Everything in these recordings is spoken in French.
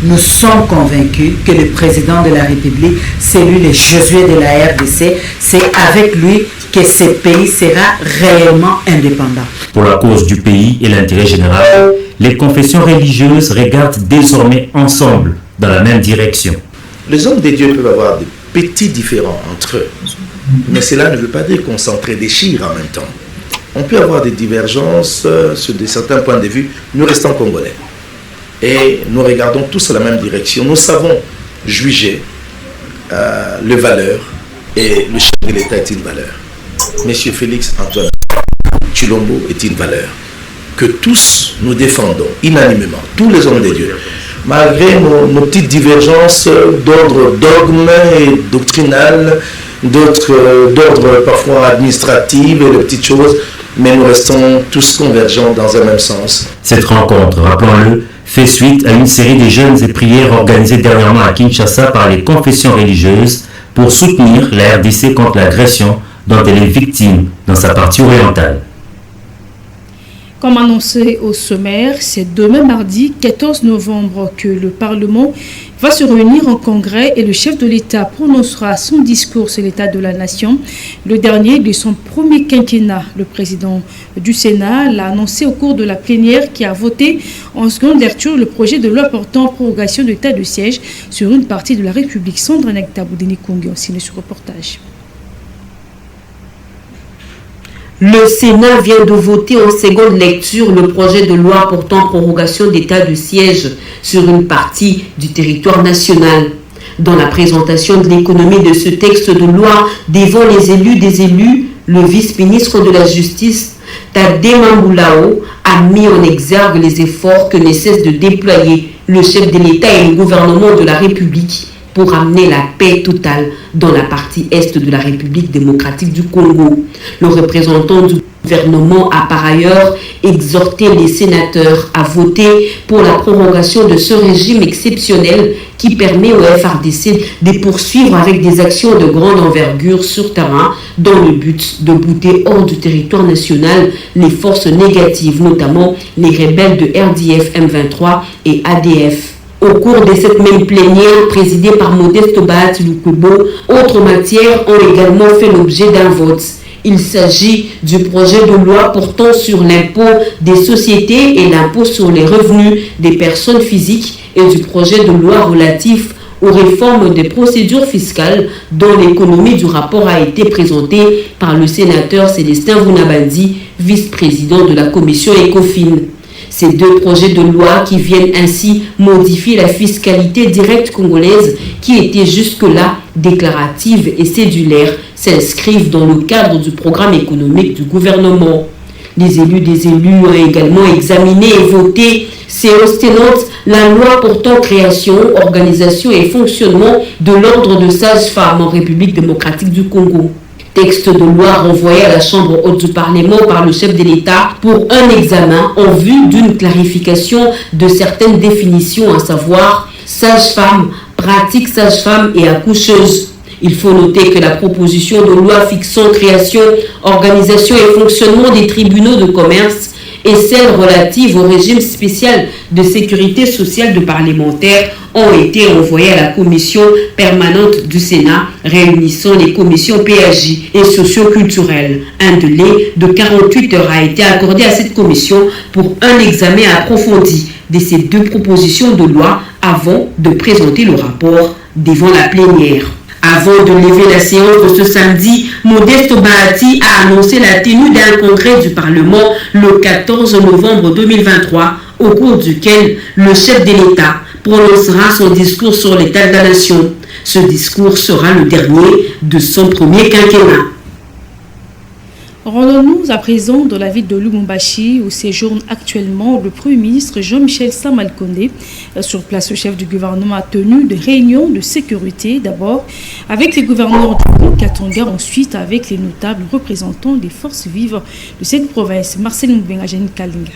nous sommes convaincus que le président de la République, c'est lui le Josué de la RDC, c'est avec lui que ce pays sera réellement indépendant. Pour la cause du pays et l'intérêt général, les confessions religieuses regardent désormais ensemble dans la même direction. Les hommes de Dieu peuvent avoir des petits différends entre eux, mais cela ne veut pas dire qu'on s'entre-déchire en même temps. On peut avoir des divergences sur certains points de vue, nous restons congolais. Et nous regardons tous la même direction. Nous savons juger les valeurs et le chef de l'État est une valeur. Monsieur Félix Antoine Tshilombo est une valeur que tous nous défendons unanimement, tous les hommes de Dieu. Malgré nos petites divergences d'ordre dogme et doctrinal, d'ordre parfois administratif et de petites choses, mais nous restons tous convergents dans un même sens. Cette rencontre, rappelons-le, fait suite à une série de jeûnes et prières organisées dernièrement à Kinshasa par les confessions religieuses pour soutenir la RDC contre l'agression dont elle est victime dans sa partie orientale. Comme annoncé au sommaire, c'est demain mardi 14 novembre que le Parlement va se réunir en congrès et le chef de l'État prononcera son discours sur l'état de la nation, le dernier de son premier quinquennat. Le président du Sénat l'a annoncé au cours de la plénière qui a voté en seconde lecture le projet de loi portant prorogation de l'état de siège sur une partie de la République. Sandra Nekta Boudeni Kongo, signe ce reportage. Le Sénat vient de voter en seconde lecture le projet de loi portant prorogation d'état de siège sur une partie du territoire national. Dans la présentation de l'économie de ce texte de loi devant les élus des élus, le vice-ministre de la Justice, Tadema Mboulao, a mis en exergue les efforts que ne cesse de déployer le chef de l'État et le gouvernement de la République pour amener la paix totale dans la partie est de la République démocratique du Congo. Le représentant du gouvernement a par ailleurs exhorté les sénateurs à voter pour la prorogation de ce régime exceptionnel qui permet au FARDC de poursuivre avec des actions de grande envergure sur terrain dans le but de bouter hors du territoire national les forces négatives, notamment les rebelles de RDF M23 et ADF. Au cours de cette même plénière présidée par Modeste Bahati Lukubo, autres matières ont également fait l'objet d'un vote. Il s'agit du projet de loi portant sur l'impôt des sociétés et l'impôt sur les revenus des personnes physiques et du projet de loi relatif aux réformes des procédures fiscales dont l'économie du rapport a été présentée par le sénateur Célestin Vounabandi, vice-président de la commission ECOFIN. Ces deux projets de loi qui viennent ainsi modifier la fiscalité directe congolaise qui était jusque-là déclarative et cédulaire s'inscrivent dans le cadre du programme économique du gouvernement. Les élus des élus ont également examiné et voté séance tenante la loi portant création, organisation et fonctionnement de l'ordre de sages-femmes en République démocratique du Congo. Texte de loi renvoyé à la Chambre haute du Parlement par le chef de l'État pour un examen en vue d'une clarification de certaines définitions, à savoir sage-femme, pratique sage-femme et accoucheuse. Il faut noter que la proposition de loi fixant création, organisation et fonctionnement des tribunaux de commerce et celle relative au régime spécial de sécurité sociale de parlementaires ont été envoyés à la commission permanente du Sénat réunissant les commissions PAJ et socio-culturelles. Un délai de 48 heures a été accordé à cette commission pour un examen approfondi de ces deux propositions de loi avant de présenter le rapport devant la plénière. Avant de lever la séance de ce samedi, Modeste Bahati a annoncé la tenue d'un congrès du Parlement le 14 novembre 2023, au cours duquel le chef de l'État prononcera son discours sur l'état de la nation. Ce discours sera le dernier de son premier quinquennat. Rendons-nous à présent dans la ville de Lubumbashi où séjourne actuellement le Premier ministre Jean-Michel Sama-Lukonde. Sur place, le chef du gouvernement a tenu des réunions de sécurité, d'abord avec les gouverneurs de Katanga, ensuite avec les notables représentants des forces vives de cette province. Marcel Mbenga, Janine Kalinga.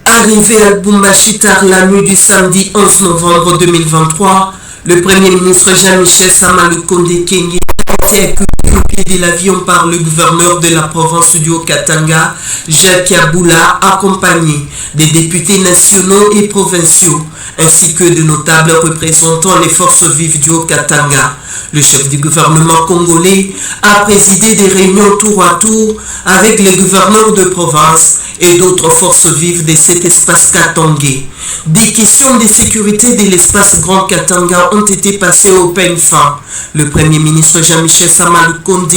Arrivé à Lubumbashi tard la nuit du samedi 11 novembre 2023, le Premier ministre Jean-Michel Sama-Lukonde Kenge a été accueilli au pied de l'avion par le gouverneur de la province du Haut-Katanga, Jacques Aboula, accompagné des députés nationaux et provinciaux, ainsi que de notables représentant les forces vives du Haut-Katanga. Le chef du gouvernement congolais a présidé des réunions tour à tour avec les gouverneurs de province et d'autres forces vives de cet espace katangais. Des questions de sécurité de l'espace Grand Katanga ont été passées au peigne fin. Le Premier ministre Jean-Michel Sama Lukonde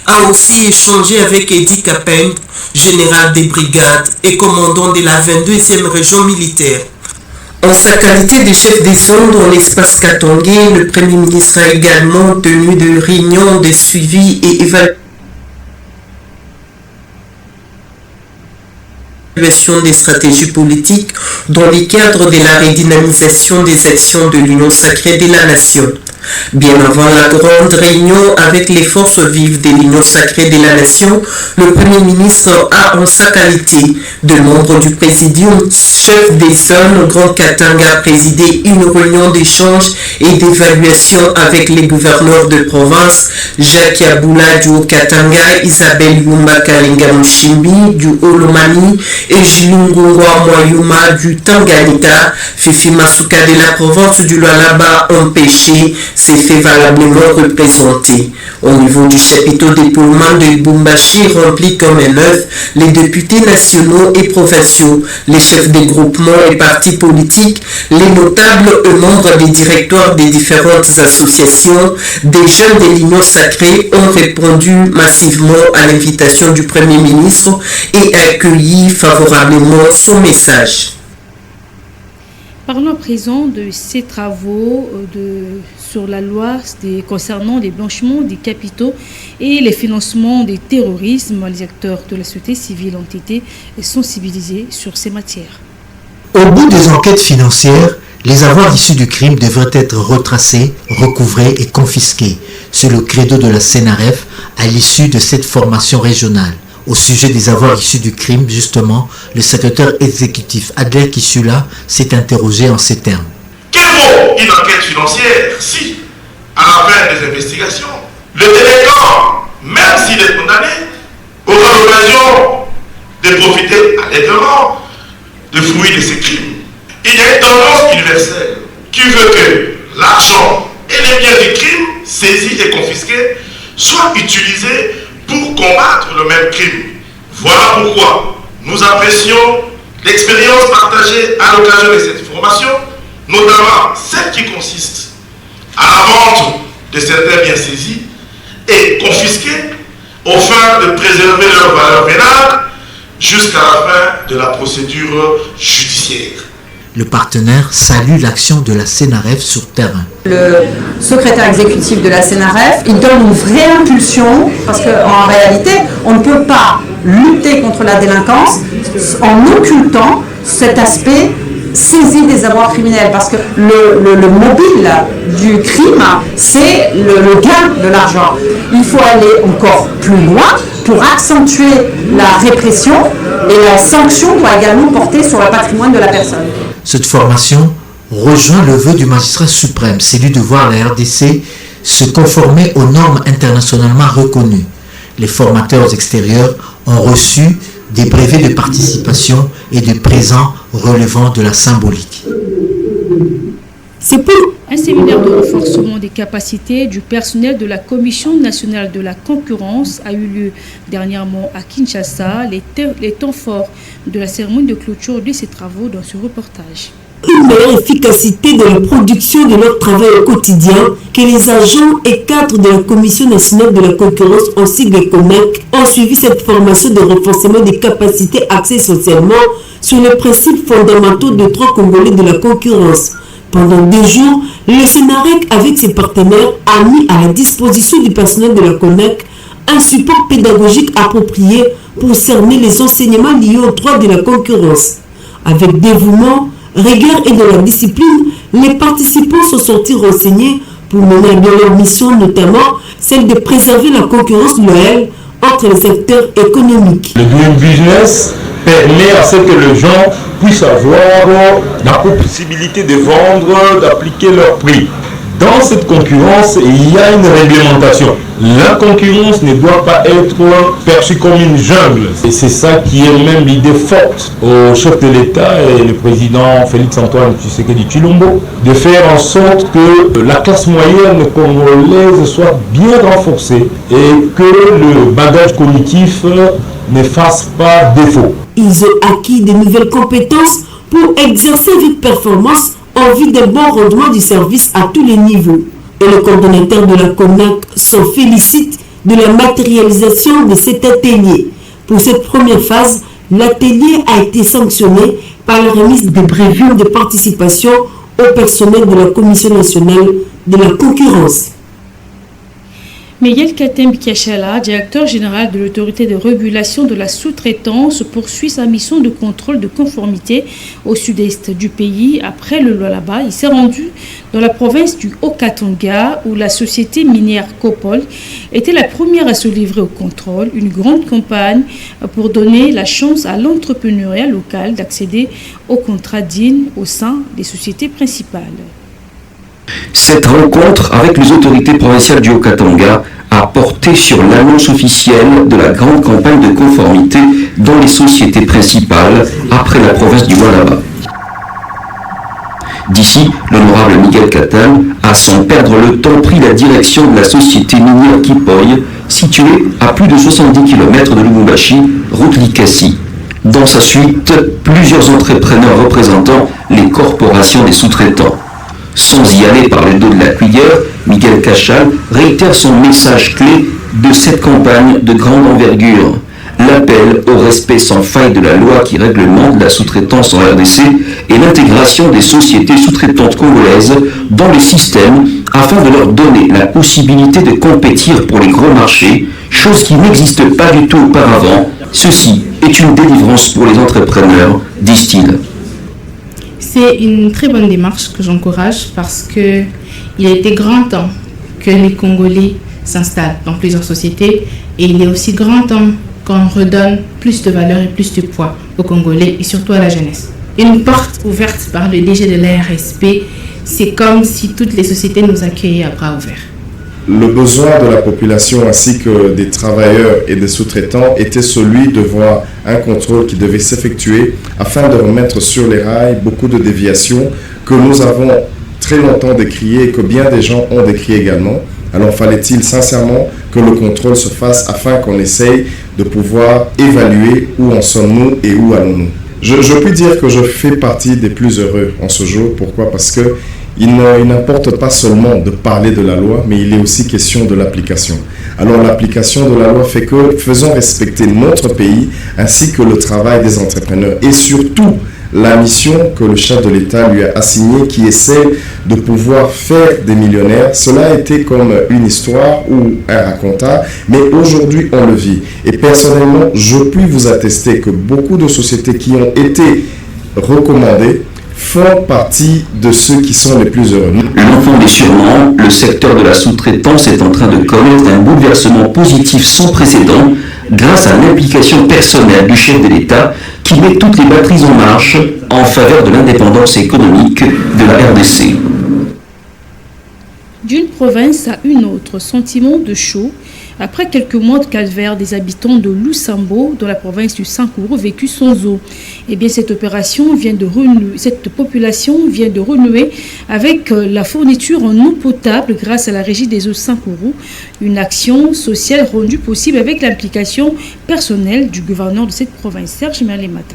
a aussi échangé avec Eddie Kapeng, général des brigades et commandant de la 22e région militaire. En sa qualité de chef des zones dans l'espace katangais, le Premier ministre a également tenu des réunions de suivi et évaluation des stratégies politiques dans le cadre de la redynamisation des actions de l'Union sacrée de la Nation. Bien avant la grande réunion avec les forces vives de l'Union sacrée de la Nation, le Premier ministre a, en sa qualité de membre du Présidium, chef des zones au Grand Katanga, présidé une réunion d'échange et d'évaluation avec les gouverneurs de province, Jacques Aboula du Haut-Katanga, Isabelle Yumba Kalinga Mushimbi du Olomani et Jilungungwa Moyuma du Tanganyika. Fifi Masuka de la province du Lualaba empêché s'est fait valablement représenté. Au niveau du chapiteau d'épaulement de Lubumbashi rempli comme un œuf, les députés nationaux et provinciaux, les chefs des groupements et partis politiques, les notables et membres des directoires des différentes associations, des jeunes de l'Union sacrée ont répondu massivement à l'invitation du Premier ministre et accueilli favorablement son message. Parlons à présent de ces travaux sur la loi concernant les blanchiments des capitaux et les financements des terrorismes. Les acteurs de la société civile ont été sensibilisés sur ces matières. Au bout des enquêtes financières, les avoirs issus du crime devraient être retracés, recouvrés et confisqués. C'est le credo de la CNRF à l'issue de cette formation régionale. Au sujet des avoirs issus du crime, justement, le secrétaire exécutif Adler Kishula s'est interrogé en ces termes. Que vaut une enquête financière si, à la fin des investigations, le délinquant, même s'il est condamné, aura l'occasion de profiter allègrement de fruits de ses crimes? Il y a une tendance universelle qui veut que l'argent et les biens du crime saisis et confisqués soient utilisés pour combattre le même crime. Voilà pourquoi nous apprécions l'expérience partagée à l'occasion de cette formation, notamment celle qui consiste à la vente de certains biens saisis et confisqués au fin de préserver leur valeur pénale jusqu'à la fin de la procédure judiciaire. Le partenaire salue l'action de la CNRF sur terrain. Le secrétaire exécutif de la CNRF, il donne une vraie impulsion parce qu'en réalité, on ne peut pas lutter contre la délinquance en occultant cet aspect saisie des avoirs criminels, parce que le mobile du crime, c'est le gain de l'argent. Il faut aller encore plus loin pour accentuer la répression, et la sanction doit également porter sur le patrimoine de la personne. Cette formation rejoint le vœu du magistrat suprême, celui de voir la RDC se conformer aux normes internationalement reconnues. Les formateurs extérieurs ont reçu des brevets de participation et de présents relevant de la symbolique. C'est pour un séminaire de renforcement des capacités du personnel de la Commission nationale de la concurrence a eu lieu dernièrement à Kinshasa. Les temps forts de la cérémonie de clôture de ces travaux dans ce reportage. Une meilleure efficacité de la production de leur travail au quotidien que les agents et cadres de la Commission nationale de la concurrence ainsi que les COMEC ont suivi cette formation de renforcement des capacités axée essentiellement sur les principes fondamentaux des droits congolais de la concurrence. Pendant 2 jours, le Sénarec avec ses partenaires a mis à la disposition du personnel de la COMEC un support pédagogique approprié pour cerner les enseignements liés aux droits de la concurrence. Avec dévouement, rigueur et de la discipline, les participants sont sortis renseignés pour mener à bien leur mission, notamment celle de préserver la concurrence loyale entre les secteurs économiques. Le green business permet à ce que les gens puissent avoir la possibilité de vendre, d'appliquer leur prix. Dans cette concurrence, il y a une réglementation. La concurrence ne doit pas être perçue comme une jungle. Et c'est ça qui est même l'idée forte au chef de l'État et le président Félix-Antoine Tshisekedi Tshilombo de faire en sorte que la classe moyenne congolaise soit bien renforcée et que le bagage cognitif ne fasse pas défaut. Ils ont acquis de nouvelles compétences pour exercer avec performance en vue d'un bon rendement du service à tous les niveaux. Et le coordonnateur de la CONAC s'en félicite de la matérialisation de cet atelier. Pour cette première phase, l'atelier a été sanctionné par la remise des brevets de participation au personnel de la Commission nationale de la concurrence. Miguel Katembi Kiachala, directeur général de l'autorité de régulation de la sous-traitance, poursuit sa mission de contrôle de conformité au sud-est du pays. Après le Lualaba, il s'est rendu dans la province du Haut-Katanga où la société minière Copol était la première à se livrer au contrôle. Une grande campagne pour donner la chance à l'entrepreneuriat local d'accéder aux contrats dignes au sein des sociétés principales. Cette rencontre avec les autorités provinciales du Haut-Katanga a porté sur l'annonce officielle de la grande campagne de conformité dans les sociétés principales après la province du Lualaba. D'ici, l'honorable Miguel Katem a sans perdre le temps pris la direction de la société minière Kipoy, située à plus de 70 km de Lubumbashi, route Likasi. Dans sa suite, plusieurs entrepreneurs représentant les corporations des sous-traitants. Sans y aller par le dos de la cuillère, Miguel Cachal réitère son message clé de cette campagne de grande envergure. L'appel au respect sans faille de la loi qui réglemente la sous-traitance en RDC et l'intégration des sociétés sous-traitantes congolaises dans les systèmes afin de leur donner la possibilité de compétir pour les gros marchés, chose qui n'existe pas du tout auparavant. Ceci est une délivrance pour les entrepreneurs, disent-ils. C'est une très bonne démarche que j'encourage parce qu'il a été grand temps que les Congolais s'installent dans plusieurs sociétés et il est aussi grand temps qu'on redonne plus de valeur et plus de poids aux Congolais et surtout à la jeunesse. Une porte ouverte par le DG de l'ARSP, c'est comme si toutes les sociétés nous accueillaient à bras ouverts. Le besoin de la population ainsi que des travailleurs et des sous-traitants était celui de voir un contrôle qui devait s'effectuer afin de remettre sur les rails beaucoup de déviations que nous avons très longtemps décriées et que bien des gens ont décriées également. Alors fallait-il sincèrement que le contrôle se fasse afin qu'on essaye de pouvoir évaluer où en sommes-nous et où allons-nous. Je puis dire que je fais partie des plus heureux en ce jour. Pourquoi? Parce que il n'importe pas seulement de parler de la loi, mais il est aussi question de l'application. Alors l'application de la loi fait que faisons respecter notre pays ainsi que le travail des entrepreneurs et surtout la mission que le chef de l'État lui a assignée qui est celle de pouvoir faire des millionnaires. Cela a été comme une histoire ou un raconteur, mais aujourd'hui on le vit. Et personnellement, je puis vous attester que beaucoup de sociétés qui ont été recommandées font partie de ceux qui sont les plus heureux. L'entendez sûrement, le secteur de la sous-traitance est en train de connaître un bouleversement positif sans précédent grâce à l'implication personnelle du chef de l'État qui met toutes les batteries en marche en faveur de l'indépendance économique de la RDC. D'une province à une autre, sentiment de chaud. Après quelques mois de calvaire des habitants de Lusambo, dans la province du Sankuru, vécu sans eau, eh bien cette population vient de renouer avec la fourniture en eau potable grâce à la régie des eaux Sankuru, une action sociale rendue possible avec l'implication personnelle du gouverneur de cette province, Serge Malemata.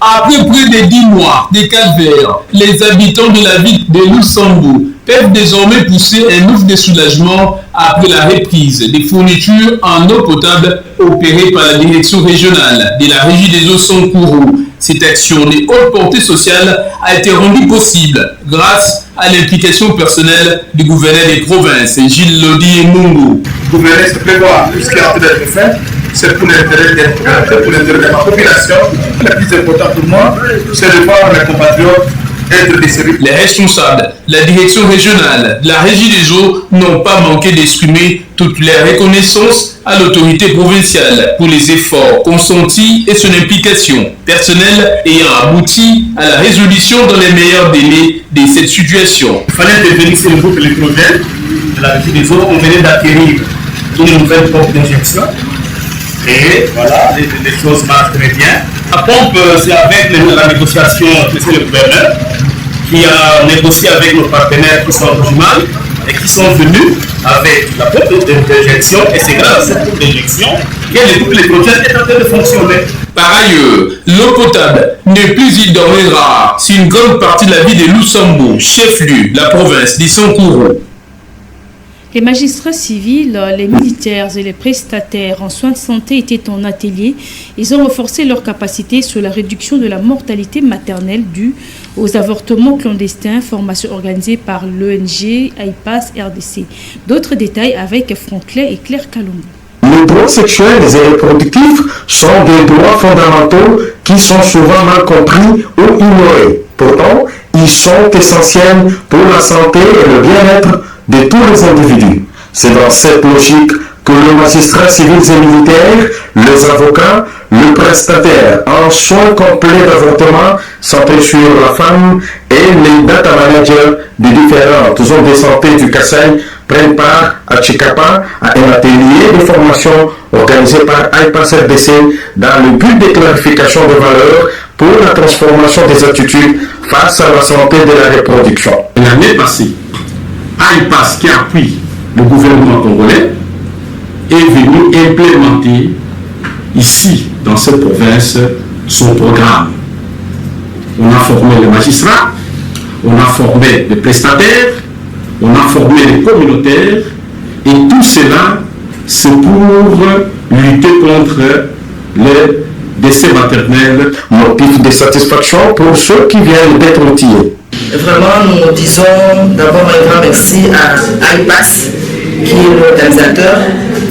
Après plus de 10 mois de calvaire, les habitants de la ville de Lusambo peuvent désormais pousser un ouf de soulagement après la reprise des fournitures en eau potable opérées par la direction régionale de la régie des eaux Sankuru. Cette action de haute portée sociale a été rendue possible grâce à l'implication personnelle du gouverneur des provinces, Gilles Lodi et Mungu. Le gouverneur se prévoit tout ce qui est en train d'être fait. C'est pour l'intérêt de ma population. Le plus important pour moi, c'est de voir mes compatriotes être desservis. Les responsables, la direction régionale, la régie des eaux n'ont pas manqué d'exprimer toute la reconnaissance à l'autorité provinciale pour les efforts consentis et son implication personnelle ayant abouti à la résolution dans les meilleurs délais de cette situation. Il fallait intervenir sur le groupe électrogène de la régie des eaux. On venait d'acquérir une nouvelle pompe d'injection. Et voilà, les choses marchent très bien. La pompe, c'est avec la négociation, c'est le gouverneur qui a négocié avec nos partenaires qui sont régionaux et qui sont venus avec la pompe d'injection. Et c'est grâce à cette pompe d'injection que le groupe électrogène est en train de fonctionner. Par ailleurs, l'eau potable n'est plus idéale rare sur une grande partie de la ville de Lusambo, chef-lieu de la province d'Issankuru. Les magistrats civils, les militaires et les prestataires en soins de santé étaient en atelier. Ils ont renforcé leur capacité sur la réduction de la mortalité maternelle due aux avortements clandestins, formation organisée par l'ONG AIPAS RDC. D'autres détails avec Franklin et Claire Kalongo. Les droits sexuels et reproductifs sont des droits fondamentaux qui sont souvent mal compris ou ignorés. Pourtant, ils sont essentiels pour la santé et le bien-être de tous les individus. C'est dans cette logique que les magistrats civils et militaires, les avocats, le prestataire en soins complets d'avortement centrés sur la femme et les data managers des différentes zones de santé du Kassai prennent part à Chikapa à un atelier de formation organisé par AIPAS RDC dans le but de clarification de valeurs pour la transformation des attitudes face à la santé de la reproduction. L'année passée, AIPAS, qui appuie le gouvernement congolais, est venu implémenter ici, dans cette province, son programme. On a formé les magistrats, on a formé les prestataires, on a formé les communautaires, et tout cela, c'est pour lutter contre les décès maternels. Motif de satisfaction pour ceux qui viennent d'être outillés. Vraiment, nous disons d'abord un grand merci à AIPAS, qui est l'organisateur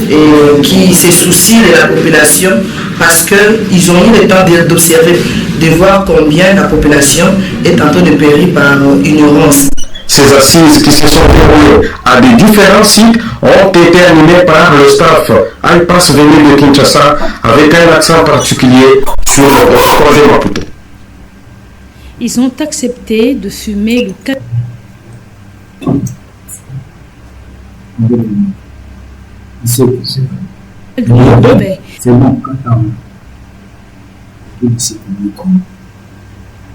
et qui se soucie de la population parce qu'ils ont eu le temps d'observer, de voir combien la population est en train de périr par ignorance. Ces assises qui se sont déroulées à des différents sites ont été animées par le staff AIPAS venu de Kinshasa avec un accent particulier sur le projet Maputo. Ils ont accepté de fumer le 4. C'est bon,